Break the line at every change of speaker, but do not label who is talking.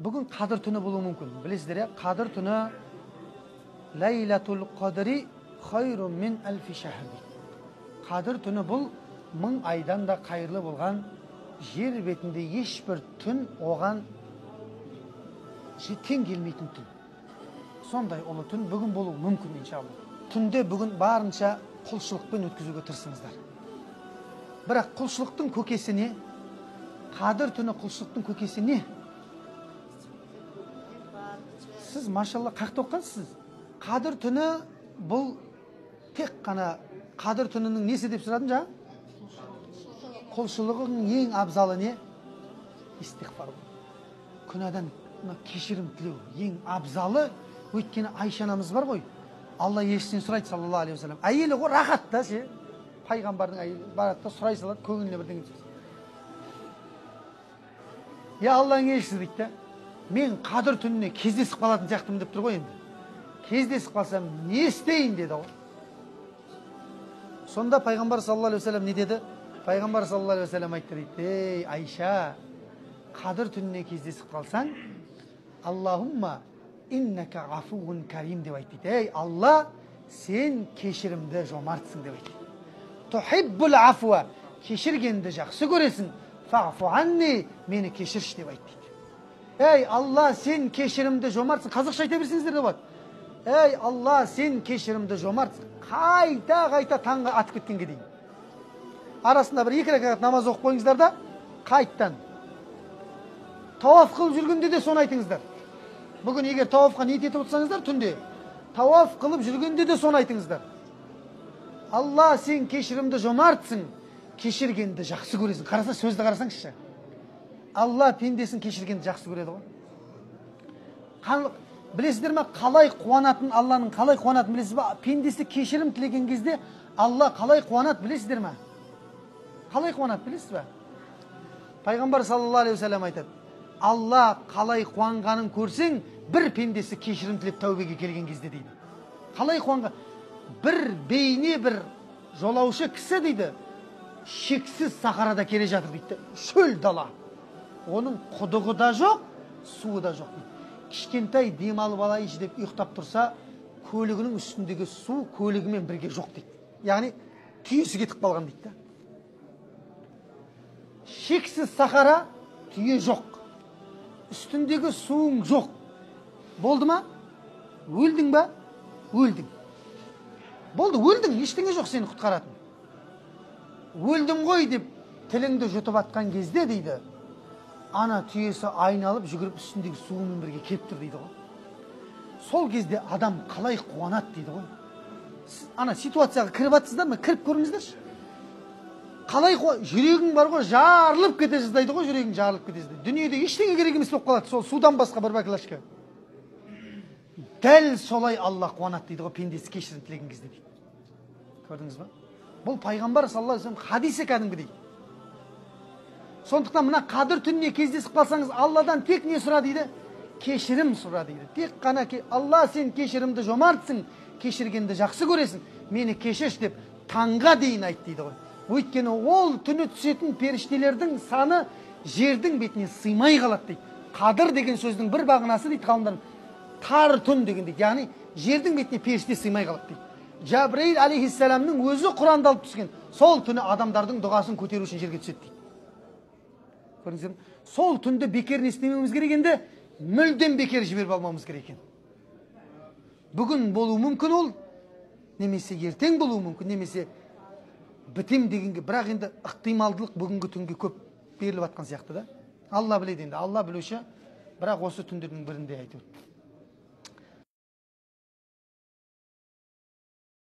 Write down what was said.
Бүгін қадір түні болуы мүмкін. Білесіздер, қадір түні Лайлатул Қадри хайрун мин алфи шахр. Қадір түні бұл 1000 айдан да қайырлы болған, жер бетінде ешбір түн оған тең келмейтін түн. Сондай ұлы түн бүгін болуы мүмкін иншалла. Түнде бүгін барынша құлшылықпен өткізуге тырысыңыздар. Бірақ құлшылықтың көкесі не? Қадір түні құлшылықтың көкесі не? Сіз машалла қақты оққансыз. Қадір түні бұл тек қана қадір түнінің несі деп сұрадым жаңа? Құлшылығың ең абзалы не? Истиғфар. Күнәдан кешірім тілеу ең абзалы. Өйткені Айша анамыз бар ғой. Алла елшісінен сұрайды саллаллаху алейхи вассалам. Әйелі ғой рахат та ше. Пайғамбардың әйелі барады да сұрай салады, көңіліне бірдеңе түседі. Я Алланың елшісі дейді да. Мен қадір түніне кездесіп қалатын сияқтымын деп тұр ғой енді. Кездесіп қалсам не істейін деді ғой. Сонда пайғамбар саллаллаху алейхи вассалам не деді? Пайғамбар саллаллаху алейхи вассалам айтты дейді: "Ей Айша, қадір түніне кездесіп қалсаң, Аллахумма иннака афуун карим деп айтты. Ей Алла, сен кешірімді жомартсың деп айтты. Тухиббул афуа, кешіргенді жақсы көресің. Фаъфу анни, мені кешірші деп айтты. Ей Алла, сен кешірімді жомартсың. Қазақша айта берсеңіздер де болады. Ей Алла, сен кешірімді жомартсың. Қайта таңға атып кеткенге дейін. Арасында бір 2 рәкат намаз оқып қойыңыздар да, қайттан. Тауаф қылып жүргенде де соны айтыңыздар. Бүгін егер тауафқа ниет етіп отырсаңыздар, түнде тауаф қылып жүргенде де соны айтыңыздар. Алла, сен кешірімді жомартсың, кешіргенді жақсы көресің. Қараса, сөзді қарасаңызшы. Алла пендесін кешіргенді жақсы көреді ғой. Білесіздер ме, қалай қуанатын, Алланың қалай қуанатын білесіз бе? Пендесі кешірім тілеген кезде Алла қалай қуанат білесіздер ме? Қалай қуанат білесіз бе? Пайғамбар саллаллаху алейхи вассалам айтады: Алла қалай қуанғанын көрсең, бір пендесі кешірім тілеп тәубеге келген кезде дейді. Қалай қуанған? Бір бейне бір жолаушы кісі дейді, шексіз сахарада келе жатыр дейді. Шөл дала. Оның құдығы да жоқ, суы да жоқ дейді. Кішкентай демалып алайыншы деп ұйықтап тұрса, көлігінің үстіндегі су көлігімен бірге жоқ дейді. Яғни түйесі кетіп қалған дейді. Шексіз сахара, түйе жоқ. Үстіндегі суың жоқ. Болды ма? Өлдің ба? Өлдің. Болды, өлдің, ештеңе жоқ сені құтқаратын. Өлдің ғой деп тіліңді жұтып атқан кезде дейді, ана түйесі айналып жүгіріп үстіндегі суымен бірге келіп тұр дейді ғой. Сол кезде адам қалай қуанат дейді ғой. Ана ситуацияға кіріп атсыздар ма? Кіріп көріңіздерші. Қалай жүрегің бар ғой, жарылып кете жаздайды ғой, жүрегің жарылып кете жаздайды. Дүниеде ештеңе керек емес болып қалады, сол судан басқа бір баклашка. Дәл солай Алла қуанат дейді ғой, пендесі кешірім тілеген кезде дейді. Көрдіңіз ба? Бұл пайғамбар саллаллаху алейхи вассалам хадисі кәдімгі дейді. Сондықтан мына қадір түніне кездесіп қалсаңыз, Алладан тек не сұра дейді? Кешірім сұра дейді. Тек қана Алла, сен кешірімді жомартсың, кешіргенді жақсы көресің, мені кешірші деп таңға дейін айт дейді ғой. Өйткені ол түні түсетін періштелердің саны жердің бетіне сыймай қалады дейді. Қадір деген сөздің бір бағынасы дейді ғалымдар, тар түн деген дейді. Яғни жердің бетіне періште сыймай қалады дейді. Жабраил алейхиссаламның өзі Құранды алып түскен. Сол түні адамдардың дұғасын көтеру үшін жерге түседі дейді. Көрдіңіздер ме? Сол түнді бекер не істемеуіміз керек енді, мүлдем бекер жіберіп алмауымыз керек екен. Бүгін болуы мүмкін ол, немесе ертең болуы мүмкін, немесе бітем дегенге, бірақ енді ықтималдылық бүгінгі түнге көп беріліп атқан сияқты да. Алла біледі енді, Алла білуші, бірақ осы түндердің бірінде айтып